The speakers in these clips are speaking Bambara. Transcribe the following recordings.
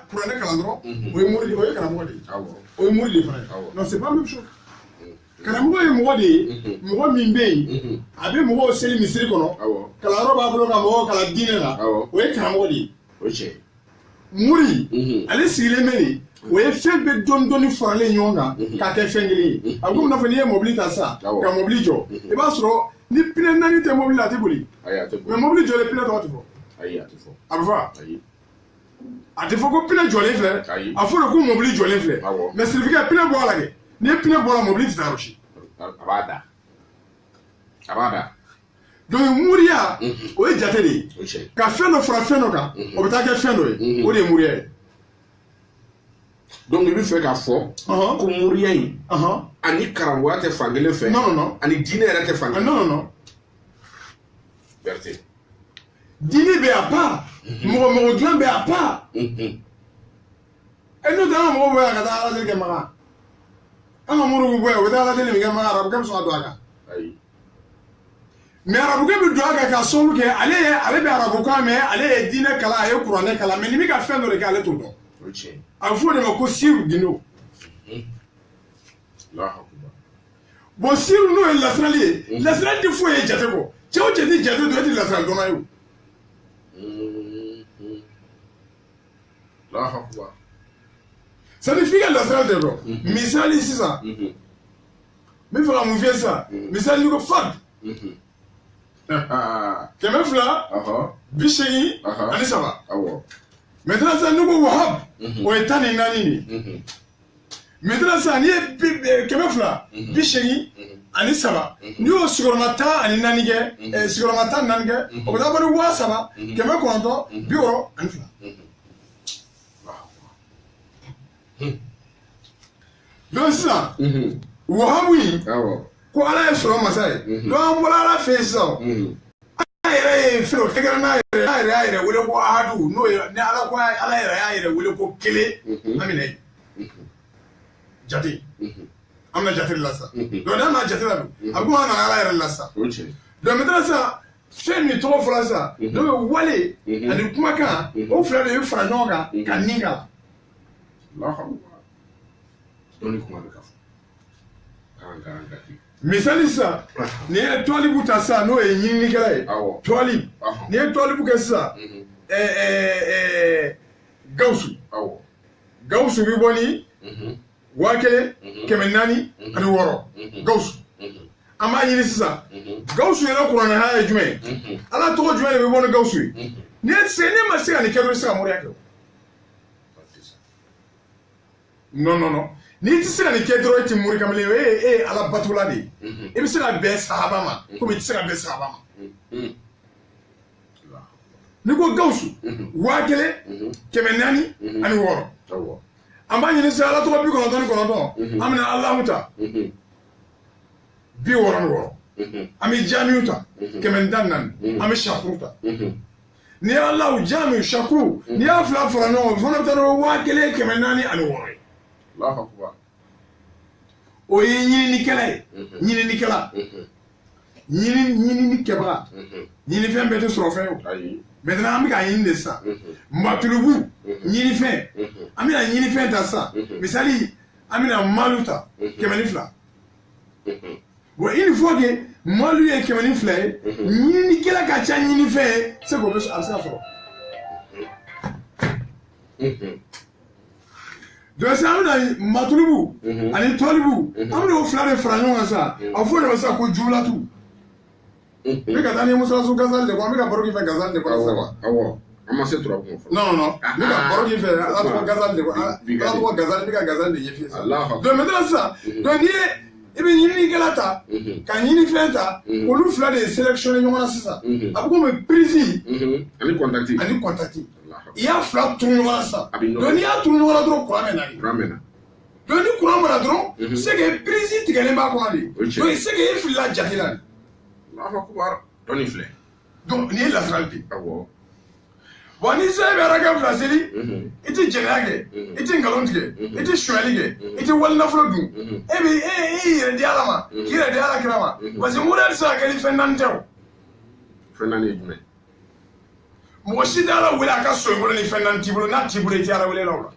pour un calendrier, oui, mourir, oui, caramodi. Oui, mourir, non, c'est pas la même chose. Caramodi, moi, moi, mimbe, avec moi, c'est le miséricorde. Calaro, bablo, camo, caladina, oui, caramodi. Mourir, allez, s'il est mêlé. Oui, fait de donner pour aller nyonga, quand elle fait l'île. A vous n'avez pas mobile à ça, comme mobile. Et bien, ni plein d'années de mobile à Tiboli. Mais mobile, je l'ai plein d'autres fois. À voir. À défaut que plein de jolies fleurs, à faut le coup mobile jolies fleurs. Mais c'est le cas plein de bois là. Ni plein de bois mobile, c'est un rocher. Abada. Donc, mourir, oui, j'attendais. Quand fait nos frères, fait nos cas, on peut t'aller faire nos, ou les mourir. Donc il lui fait qu'à fond, comme mourir, ani karamwa te fangele fait. Non. Ani dîner te fangele. Non. Berté. Dîner be à part, mon gland be à part. Et nous dans mon bois à la télé caméra. Un amour bois, ou dans la télé caméra, arabe comme ça doit. Mais arabe comme doit qu'à son que allez be arabe comme mais allez dîner kala et couronner kala mais limite à faire dans le cas tout le temps. A vous ne m'avez sirou dino. Bon sirou nous est l'Australie. L'Australie du fou est jatego. Tu as dit jatego doit être l'Australie domaine. Ça signifie que l'Australie de l'eau. Misali ici ça. Mais il faut la mouiller ça. Misali nous fad. Qu'est-ce que là? Bichegi. Allez ça va. Maintenant ça nous wahab. O etani nani ni. Maintenant ça ni kemefla bisheni ani saba. Ni o sigoromata ani nani ge sigoromata nani ge o da bari wa saba keme konto bioro ani fla. Donc ça wahabi ko ala soro masai do ambola la fesa. Ayre filo tegara na ayre wole ko ahadu no ne ala ko ala ayre wole ko kele amine jati amna jati lassa do na na jati la abu na ala ayre lassa do metara sa femi to fola sa do wale ani kuma kan o fla de fra nonga kan ninga la hawa do ni kuma ka anga misali sa ni toali buta sa no e nyini kala toali ni toali buka sa gausu bi boni wakele kemenani ani woro gausu ama nyini sa gausu yana kurana ha jume ala to jume bi boni gausu ni se ne masika ni kero sa mori akyo non ni ti sera ni kedro ti muri kamle ala batula de e bi sera be sahaba ma ko bi sera be sahaba ma ni ko gausu wakele kemenani ani woro ambani ni sala to bi kono amina allah muta bi woro ami jamiuta kemendan ami shakruta ni allah jamiu shakru ni afla farano fona taro wakele kemenani ani woro Allahu akbar. O ye ni kala ni ni kala ni kebra ni fe mbete so fe maintenant am ga yin de ça matulubu ni fe amina ni fe ta ça misali amina maluta kemani fla wa une fois que malu e kemani fla ni kala ka cha ni fe c'est ko be alsa fo donc ça amina matulubu ani tolibu amina o fla de franyon ça a fo de ça ko jumla tout mais quand on est musa su gazal de quoi mais quand boroki fait gazal de quoi ça va ama se trop bon non mais quand boroki fait la trop gazal de quoi la trop gazal mais quand gazal de yefi ça donc maintenant ça donc et bien yini galata quand yini fait ça on lui fla de sélectionner ngona ça après me prisi ani contacter il y a fla tourner ça donc il y a tourner wala trop quoi ramena donc ni courant wala trop c'est que prisi tigale ba ko ali donc c'est que il fla jatila Allahu akbar doni fle donc ni la fralti bon ni se be raga flaseli iti jenage iti ngalontige iti shwalige iti walna flodu e be e di alama kire di ala kirama wasi mural sa gali fenantew fenani jume mɔgɔ si tɛ ala wele a ka so in bolo ni fɛn naani t'i bolo n'a t'i bolo i tɛ ala wele la o la.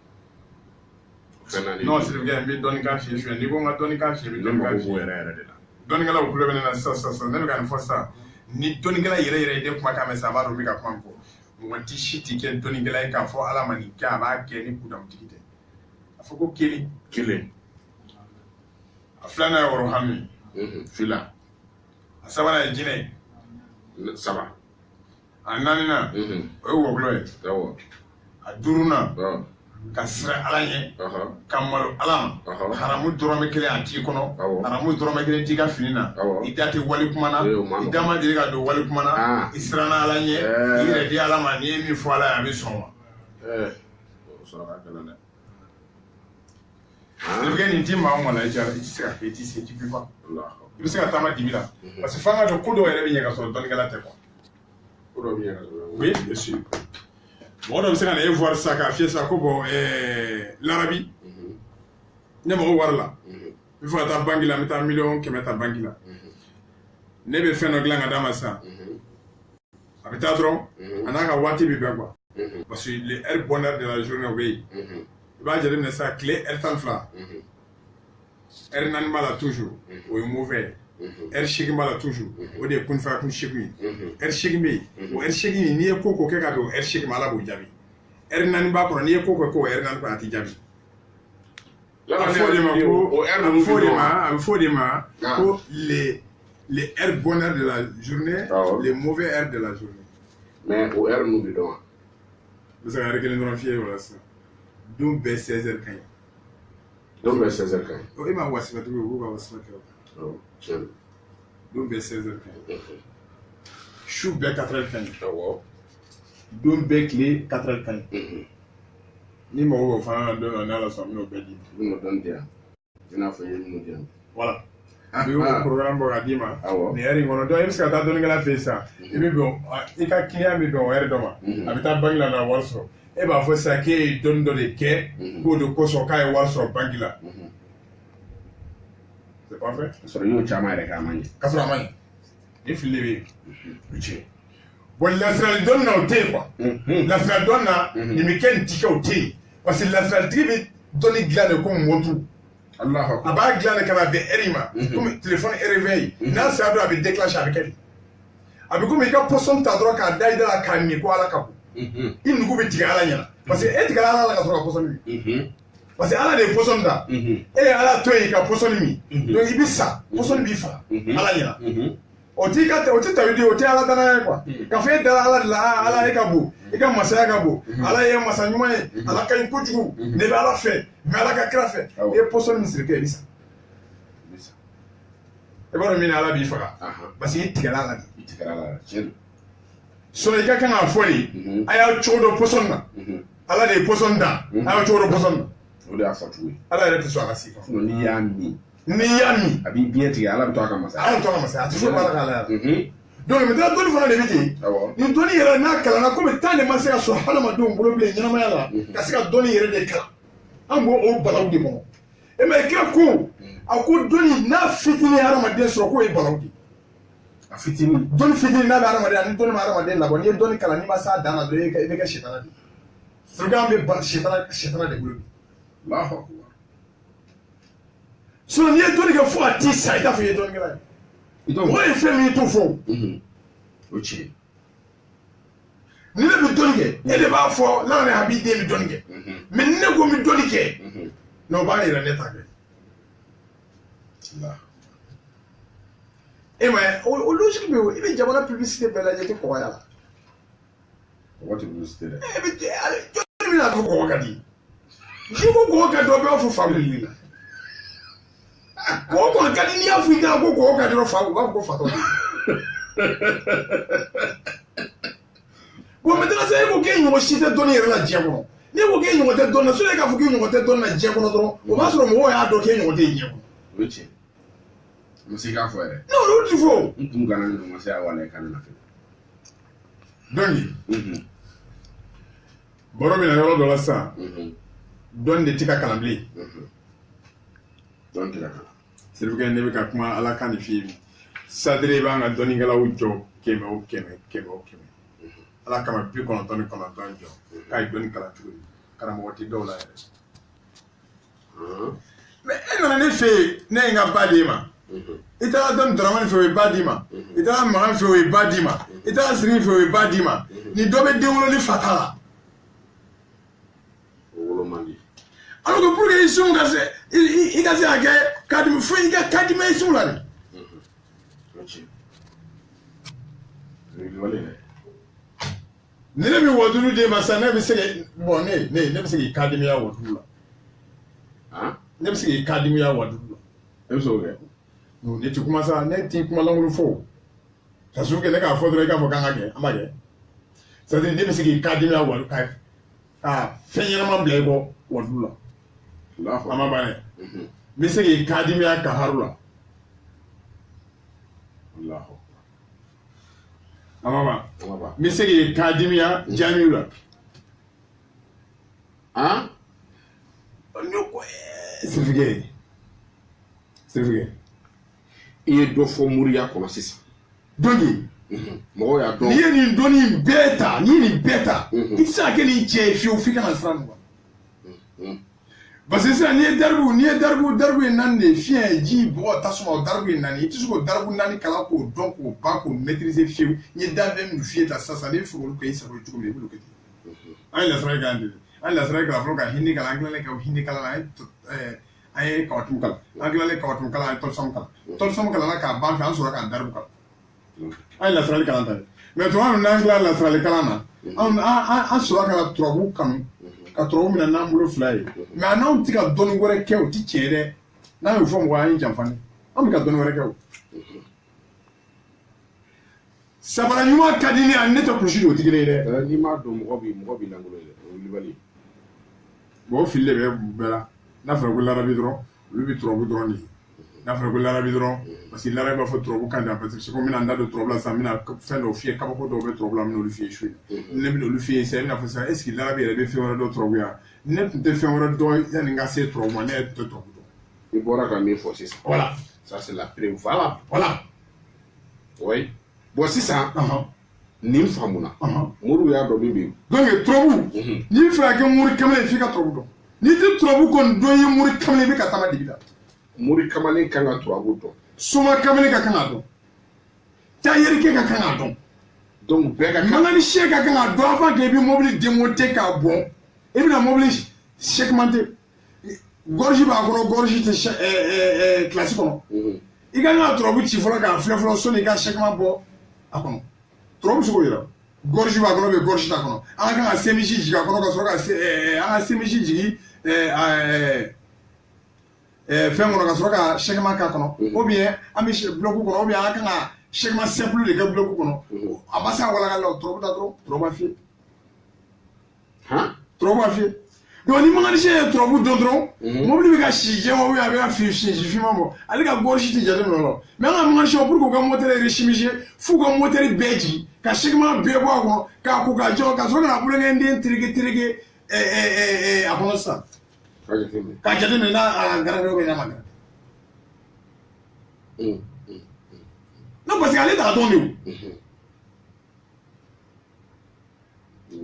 non Sirifukɛ n bɛ dɔnnikan f'i ye suɲɛ n'i ko n ka dɔnnikan f'i ye n bɛ dɔnnikan f'i ye yɛrɛ de la. dɔnnikɛlaw tulo bɛ ne na sisan ne bɛ ka nin fɔ sisan ni dɔnnikɛla yɛrɛ yɛrɛ ye kumakan mɛn sisan a b'a dɔn n bɛ ka kuma min fɔ mɔgɔ ti si ti kɛ dɔnnikɛla ye k'a fɔ ala ma nin kɛ a b'a kɛ ni kudamutigi tɛ a fɔ ko kelen a filanan ye wɔrɔ hami fila a sabanan ye jinɛ saba a naaninan o ye wɔgulɔ ye a duurunan ka siran ala ɲɛ ka malo ala ma haramu dɔrɔmɛ kelen a t'i kɔnɔ haramu dɔrɔmɛ kelen t'i ka fini na i da tɛ wali kuma na i da ma deli ka don wali kuma na i siranna ala ɲɛ i yɛrɛ di ala ma n'i ye min fɔ ala ye a bɛ sɔn ma. Sirifukɛ nin ti maa o maa la i tɛ se ka kɛ i tɛ se i tɛ fa i bɛ se ka taama dibi la parce que f'an ka dɔn ko dɔw yɛrɛ bɛ ɲɛ ka sɔrɔ dɔnnikɛla tɛ quoi. ko dɔw bɛ ɲɛ ka sɔrɔ oui bien sûr. mɔgɔ dɔ bɛ se ka na e voir sisan k'a fiyɛ sisan ko bɔn l'arabi ne mago wari la n bɛ fɛ ka taa banki la n bɛ taa miliyɔn 100 ta banki la ne bɛ fɛn dɔ dilan ka d'a ma sisan a bɛ taa dɔrɔn a n'a ka waati bɛ bɛn quoi parce que les heures bonheur de la journée o bɛ yen i b'a jateminɛ sisan tile heure 12 heure 4 b'a la toujours o ye mauvais heure 8 b'a la toujours o de ye kunfaya kun 8 ye heure 8 bɛ yen o heure 8 in n'i ye ko ko kɛ ka bɛn o heure 8 ma ala b'o jaabi heure 4 b'a kɔnɔ n'i ye ko ko kɛ o heure 4 kɔnɔ a t'i jaabi. a bɛ fɔ o de ma ko les heures bonheur de la journée les mauvais heures de la journée. mais o heure ninnu bɛ dɔn wa. n bɛ se ka heure kelen dɔrɔn f'i ye o la sisan don bɛɛ 16h ka ɲi. don bɛɛ 16h ka ɲi. e m'a wasifa tugun o k'u ka wasifa kɛ o. tiɲɛ don bɛɛ 16h ka ɲi. su bɛɛ 4h ka ɲi. don bɛɛ tile 4h ka ɲi. ni mago b'o fana na don dɔ n'ala sɔnna n bɛn'o bɛɛ d'i ma. i bɛn'o dɔnni di yan i n'a fɔ i ye minnu di yan. voilà. i y'o programme bɔ k'a d'i ma. nin heure in kɔnɔ donc i bɛ se ka taa dɔnnikɛla fɛ yen sisan i bɛ bɛn i ka client bɛ bɛn o heure dɔ ma a bɛ taa banki la n'a wari sɔrɔ e b'a fɔ sisan k'e ye dɔnni dɔ de kɛ k'o de kosɔn k'a ye wari sɔrɔ banki la. c'est pas vrai. ka sɔrɔ i y'o caman yɛrɛ kɛ a ma ɲɛ. ka sɔrɔ a ma ɲɛ ni fili bɛ yen o tiɲɛ. bon lasirali dɔnni na o tɛ yen quoi. lasirali dɔnni na nin bɛ kɛ nin ti kɛ o tɛ yen parce que lasiralitigi bɛ dɔnni dilan de comme motu. a b'a dilan de ka na bɛn heure ma komi téléphone réveil n'a sera dɔrɔn a bɛ déclencher a bɛ kɛ de a bɛ komi i ka poisson ta dɔrɔn k'a da i da la k'a min ko ala ka bon i nugu bɛ tigɛ ala ɲɛna parce que e tigɛra ala la ka sɔrɔ ka poisson min parce que ala de ye poisson da e ye ala to yen ka poisson min donc i bɛ sa poisson b'i faga ala ɲɛna o t'i ka o tɛ tawhidi o tɛ ala danaya ye quoi k'a fɔ e dara ala de la ala e ka bon i ka masaya ka bon ala ye masa ɲuman ye ala ka ɲi kojugu ne bɛ ala fɛ mais ala ka kira fɛ i ye poisson min siri kɛ i bɛ sa i b'a dɔn min na ala b'i faga parce que i tigɛra ala de. i tigɛra ala de sinon i ka kan k'a fɔ de a y'a cogo dɔ poisson na ala de ye poisson da a y'a cogo dɔ poisson na o de y'a fɔ cogo ye ala yɛrɛ tɛ sɔn a ka sigi sinon n'i y'a min a b'i biɲɛ tigɛ ala bɛ to a ka masaya ala bɛ to a ka masaya a tɛ foyi b'a la k'ala yɛrɛ donc maintenant dɔnni fana de bɛ ten nin dɔnni yɛrɛ n'a kalanna komi temps de ma se ka sɔrɔ hadamadenw bolo bilen ɲɛnamaya la ka se ka dɔnni yɛrɛ de kalan an b'o balawu de kɔnɔ e mɛ kira ko a ko dɔnni n'a fitinin ye hadamaden sɔrɔ k'o ye balawu de a fitinin dɔnni fitinin n'a bɛ hadamaden ani dɔnni ma hadamaden labɔ n'i ye dɔnni kalan n'i ma s'a dan na dɔrɔn i bɛ kɛ sitana de sirika an bɛ sitana de bolo bi sinon n'i ye dɔnni kɛ fo a t'i sa i t'a fɔ i ye dɔnnikɛla ye mɔgɔ ye fɛn min t'o fɔ o tiɲɛ ni ne bɛ dɔnni kɛ e de b'a fɔ n'a ni habi den bɛ dɔnni kɛ mais ni ne ko n bɛ dɔnni kɛ n'o b'a yira ne ta kɛ e ma ye o logique bɛ yen i bɛ jamana publicité bɛɛ lajɛ i tɛ kɔgɔ y'a la kɔgɔ tɛ publicité dɛ e bɛ jɔnni bɛ n'a fɔ kɔgɔ ka di n'i ko kɔgɔ ka di o b'a fɔ famille la kɔgɔ kɔni ka di n'i y'a fɔ i ɲɛna ko kɔgɔ ka di dɔrɔn fa u b'a fɔ ko fatɔ bon maintenant sisan e ko k'e ɲɔgɔn si tɛ dɔnni yɛrɛ la diɲɛ kɔnɔ n'i ko k'e ɲɔgɔn tɛ dɔnni na sinon e k'a fɔ k'e ɲɔgɔn tɛ dɔnni na diɲɛ kɔnɔ dɔrɔn o b'a sɔrɔ mɔgɔw y'a dɔn k'e ɲɔgɔn tɛ diɲɛ kɔnɔ. o ye tiɲɛ ma se k'a fɔ yɛrɛ. non olu ti fɔ. n kun gana ne ma se a wala i kana na fɛ. donc baro bɛ na yɔrɔ dɔ la sisan dɔnni de tɛ ka kalan bilen. dɔnni tɛ ka kalan. Sirifukɛ ne bɛ ka kuma ala kan de f'i ye sadire b'an ka dɔnnikɛlaw jɔ 100 o 100 100 o 100 ala kama bi kɔnɔntɔn ni kɔnɔntɔn jɔ k'a ye dɔnni kalan cogo di karamɔgɔ ti dɔw la yɛrɛ mais e nana ne fɛ yen ne ye n ka ba d'e ma i taara dɔnni Dramani fɛ o ye ba d'i ma i taara Makan fɛ o ye ba d'i ma i taara Siriki fɛ o ye ba d'i ma ni dɔ bɛ den wolo ni fa t'a la alors que pour que i sun ka se i ka se ka kɛ kadimi fo i ka kadima i sun la de ni ne bɛ wotulu d'e ma sisan ne bɛ se ka bon ne bɛ se k'i kadimiya wotulu la ne bɛ se k'i kadimiya wotulu la e bɛ se k'o kɛ ne ti kuma sa ne ti kuma lankolon fɔ ça se trouve que ne k'a fɔ dɔrɔn i k'a fɔ k'an ka kɛ an b'a kɛ c'est à dire ne bɛ se k'i kadimiya wotulu ka fɛn ɲɛnama bila i kɔ wotulu la a ma ban dɛ n bɛ se k'i kadimiya kaharu la a ma ban n bɛ se k'i kadimiya jamiu la Sirifike i ye dɔ fɔ moriya kɔnɔ sisan dɔnki mɔgɔw y'a dɔn n'i ye nin dɔnni bɛɛ ta n'i ye nin bɛɛ ta i tɛ se ka kɛ nin cɛ ye fiyewu f'i ka na siran nin kan parce que sisan n'i ye daribu ye naani de ye fiɲɛ ji bɔgɔ tasuma o daribu ye naani i tɛ se k'o daribu naani kalan k'o dɔn k'o ban k'o maîtriser fiyewu n ye danfɛn minnu f'i ye tan sisan n'i bɛ fɛ k'olu kɛ i sago ye cogo min i b'olu kɛ ten an ye lasara k'an deli an ye lasara kalan fɔlɔ ka hindi kalan an tilalen ka hindi kalan na an ye kawatumu kalan an tilalen kawatumu kalan an ye tɔlisamu kalan tɔlisamu kalan na k'a ban fɛ an sɔrɔ k'an daribu kalan an ye lasarali kalan ta ye mais tuma min n'an tilala lasarali kalan na an sɔrɔ ka na turabu kanu ka turabu minɛ n'an bolo fila ye mais a n'anw tɛ ka dɔnni wɛrɛ kɛ o ti tiɲɛ dɛ n'an y'o fɔ mɔgɔ an ye janfa ne an bɛ ka dɔnni wɛrɛ kɛ o sabara ɲuman ka di ne ani ne tɛ kulusi de o tɛ kelen ye dɛ n'i m'a dɔn mɔgɔ b'i langolo ye o ye libali bon o fili de bɛ bɛɛ la n'a fɔra ko larabi dɔrɔn olu bɛ turabu dɔrɔn de ye n'a fɔra ko larabi dɔrɔn parce que larabi b'a fɔ turabu kan da parce que ko n bɛna n da don turabu la sisan n bɛna fɛn dɔw f'i ye kabako dɔw bɛ turabu la n bɛna olu f'i ye su ye ne bɛna olu f'i ye sisan i bɛna fɔ sisan est ce que larabi yɛrɛ bɛ fɛn wɛrɛ dɔn turabu ya ne tun tɛ fɛn wɛrɛ dɔn yanni n ka se turabu ma ne yɛrɛ tun tɛ turabu dɔn i bɔra ka min fɔ sisan voilà ça c'est la preuve voilà oui bon sisan nin faamuna moriw y'a dɔn min bɛ yen donc turabu n'i fɛ ka kɛ mori kamalen ye f'i ka turabu dɔn n'i tɛ turabu kɔni dɔn i ye mori kamalen i bɛ ka taama dibi la mori kamalen kan ka turabu dɔn soma kamalen ka kan k'a dɔn tailleur ka kan k'a dɔn donc bɛɛ ka kan mécanicien ka kan k'a dɔn avant que i bɛ mobili démonter k'a bɔn i bɛna mobili segmenter gorge b'a kɔnɔ gorge tɛ classe kɔnɔ i ka kan ka turabu ci fɔlɔ k'a filɛ fɔlɔ sɔnni i ka segment bɔ a kɔnɔ turabu bɛ se k'o yira gorge b'a kɔnɔ bɛ gorge t'a kɔnɔ an ka kan ka semisi jigin a kɔnɔ ka sɔrɔ ka an ka semisi jigin fɛn kɔnɔ ka sɔrɔ ka segment k'a kɔnɔ ou bien an bɛ bloc kɔnɔ ou bien an ka kan ka segment simple de kɛ bloc kɔnɔ a ma se a walakali la turabu ta dɔrɔn turabu b'a fiyɛ turabu b'a fiyɛ donc ni mécanicien ye turabu dɔn dɔrɔn mobili bɛ ka si jɛman ou bien a bɛ ka si finman bɔ ale ka gorge tɛ jate minɛ o la mais an ka mécanicien pour que u ka moteur rechimiser f'u ka moteur bɛɛ jigin ka segment bɛɛ bɔ a kɔnɔ k'a ko ka jɔ ka sɔrɔ ka na kulonkɛden tereke a kɔnɔ sisan k'a jateminɛ n'a garadɔ bɛ n'a ma gara non parce que ale t'a dɔn de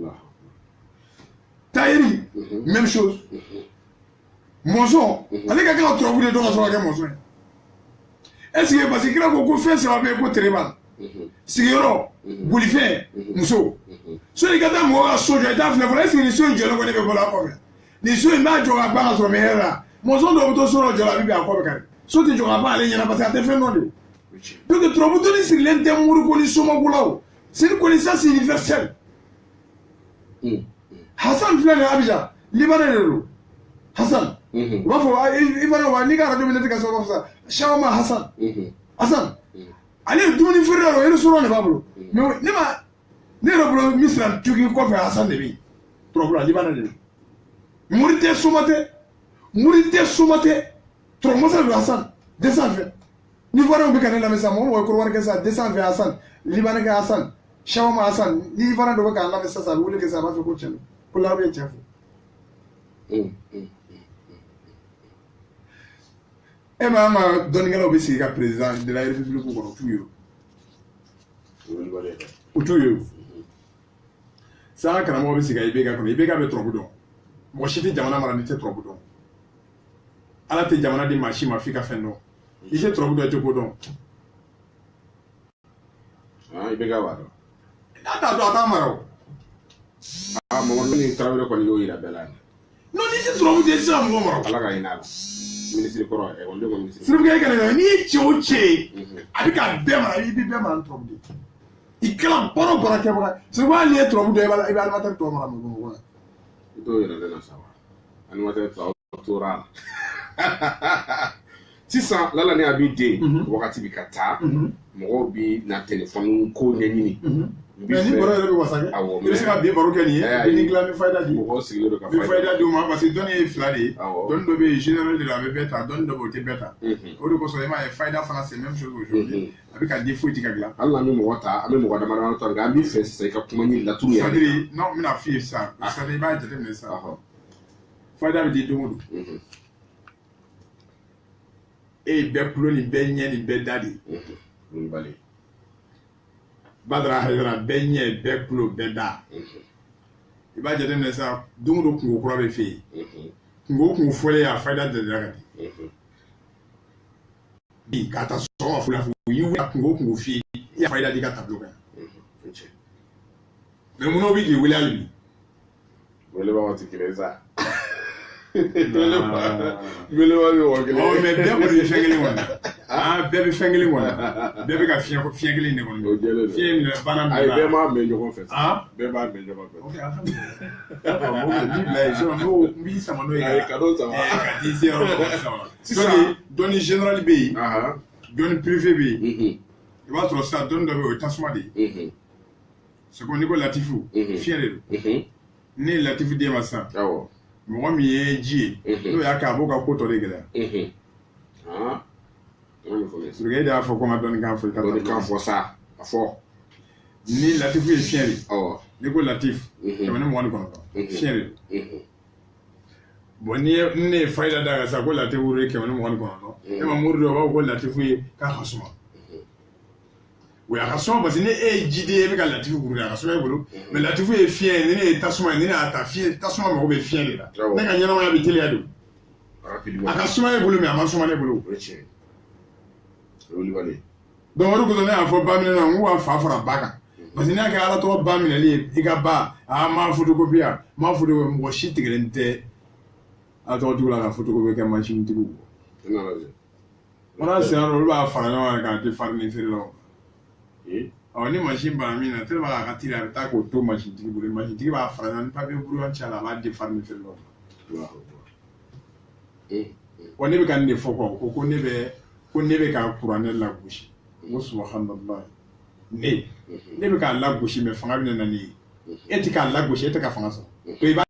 o tailleur même chose mɔzɔn ale ka kan ka turabu de dɔn ka sɔrɔ ka kɛ mɔzɔn ye est ce que parce que kira ko fɛn saba bɛ yen ko tere b'a la sigiyɔrɔ bolifɛn muso sɔni i ka taa mɔgɔ ka so jɔ i t'a filɛ fɔlɔ est ce que nin so in jɔlen ko ne bɛ bɔ a kɔfɛ nin so in b'a jɔ ka ban ka sɔrɔ mɛ hɛrɛ la mɔzɔn dɔw bɛ to so dɔ jɔ la a bɛ bin a kɔ bɛ kari so tɛ jɔ ka ban ale ɲɛna parce que a tɛ fɛn dɔn de donc turabu dɔnni sirilen tɛ mori ko ni somako la o c'est une connaissance universelle Hassan filɛ nin ye Abidjan Libanɛ de don Hassan u b'a fɔ i fana wa n'i ka radio minɛ tɛ ka sɔrɔ u b'a fɔ sisan Shawama Hassan Hassan ale ye dumuni feere la o restaurant de b'a bolo mais ne yɛrɛ bolo Misira Turki kɔfɛ Hassan de bɛ yen turabu la Libanɛ de don mori tɛ soma tɛ turabu masa de don Hassan descend fɛ ni Ivoirien bɛ ka ne lamɛn sisan mɔgɔ mɔgɔ ye Korowari kɛ sisan descend fɛ Hassan Libanɛ kɛ Hassan Shawama Hassan ni Ivoirien dɔ bɛ k'an lamɛn sisan a bɛ wele kɛ sisan a b'a fɔ ko cɛn don ko larabu ye cɛn fɔ e ma an ka dɔnnikɛlaw bɛ sigi ka président de la république kɔnɔ u t'u ye o t'u ye o Sa karamɔgɔ bɛ sigi i bɛ ka kɔnɔ i bɛ ka bɛ tɔrɔbu dɔn mɔgɔ si tɛ jamana mara ni tɛ tɔrɔbu dɔn ala tɛ jamana di maa si ma f'i ka fɛn dɔn i tɛ tɔrɔbu dɔn i tɛ ko dɔn i bɛ ka b'a dɔn n'a t'a dɔn a t'a mara o Mamadou ni Tarawele kɔni y'o yira bɛɛ la non ni tɛ tɔrɔbu tɛ i tɛ se ka mɔgɔ mara ala ka hinɛ a la ministre kɔrɔ ekɔliden kɔni ministre sirifukɛ kɛlɛ la n'i ye cɛ o cɛ ye a bɛ ka bɛɛ mara i bɛ bɛɛ mara ni tɔrɔbu de i kɛla baara o baara kɛbaga sirifu hali n'i ye tɔrɔbu dɔn i bɛ alimatɛri tɔ mara mɔgɔ la i t'o yɛrɛ de la sa wa animatɛri tɔ tora sisan lala ni a b'i den wagati bɛ ka taa mɔgɔw bɛ na telefɔni ko ɲɛɲini mais ni baro yɛrɛ bɛ wasa kɛ i bɛ se ka bi baro kɛ nin ye i ni dilan ni fayida di mɔgɔw sigilen don ka fayida di o ma parce que dɔnni ye fila de ye dɔnni dɔ bɛ yen général de la a bɛ bɛɛ ta dɔnni dɔ bɛ yen o tɛ bɛɛ ta o de kosɔn i m'a ye fayida fana c'est même chose aujourd'hui a bɛ ka di foyi ti ka dilan hali n'an bɛ mɔgɔ ta an bɛ mɔgɔ damadama ta nka an bɛ fɛ sisan i ka kuma ni laturu yɛrɛ sadiri non n bɛna f'i ye sisan sadiri i b'a jateminɛ sisan fayida bɛ di don o don e ye bɛɛ tulo ni bɛɛ ɲɛ ni bɛɛ da de ye Badara Hayidara bɛɛ ɲɛ bɛɛ tulo bɛɛ da i b'a jateminɛ sisan don o don kungo kura bɛ fɛ yen kungo fɔlen a fayida dɛdɛra ka di k'a ta sɔgɔma fila fo u y'i wuli kungo f'i ye i y'a fayida di ka tableau kan mais munna bɛ k'i wele hali bi welebagaw tɛ kelen sa welebagaw bɛ wɔ kelen mais bɛɛ kɔni ye fɛn kelen kɔni bɛɛ bɛ fɛn kelen kɔni bɛɛ bɛ ka fiɲɛ kelen de kɔni fiɲɛ minɛ bana min na bɛɛ b'a mɛn ɲɔgɔn fɛ bɛɛ b'a mɛn ɲɔgɔn fɛ ok alhamdulilah n'i bila yen sinon n b'i sama n'o ye ka n'o sama ka t'i se yɔrɔ dɔ sisan dɔnni général bɛ yen dɔnni privé bɛ yen i b'a sɔrɔ sisan dɔnni dɔ bɛ yen o ye tasuma de ye c'est comme n'i ko latifu fiɲɛ de don ne ye latifu d'e ma sisan mɔgɔ min ye ji ye n'o y'a kɛ a b'o ka ko tɔ de gɛlɛya surukɛ e de y'a fɔ ko n ka dɔnnikan fɔ i ka dɔnnikan fɔ sa a fɔ ni latifu ye fiɲɛ de n'i ko latifu 129 fiɲɛ de don bon ni ne ye fayida d'a kan sisan ko latifu ye 129 e ma muru dɔ u b'a fɔ ko latifu ye k'a ka suma o y'a ka suma parce que ni e ye jiden ye e bɛ ka latifu kuru de a ka suma e bolo mais latifu ye fiɲɛ ye ni ne ye tasuma ye ni ne y'a ta fiɲɛ tasuma mago bɛ fiɲɛ de la ne ka ɲɛnamaya bɛ teliya de a ka suma e bolo mais a ma suma ne bolo donc o de kosɔn ne y'a fɔ ba minɛ na n k'u ka fa fara ba kan parce que n'a kɛ ala tɔgɔ ba minɛli ye i ka ba m'a photocopie yan m'a photocopie mɔgɔ si tigɛlen tɛ ala tɔgɔ tigiw la ka photocopie kɛ machine tigiw kɔ mana sera olu b'a fara ɲɔgɔn kan k'a di farine feerelaw ni machine banna min na tellement a ka teli a bɛ taa k'o to machine tigi bolo machine tigi b'a fara ɲɔgɔn ni papier brouillon cɛ a la a b'a di farine feerelaw wa ne bɛ ka nin de fɔ quoi ko ne bɛ ka kuranɛ lagosi n ko subhanallah ne bɛ k'a lagosi mais fanga bɛ na ni ye e tɛ k'a lagosi e tɛ ka fanga sɔrɔ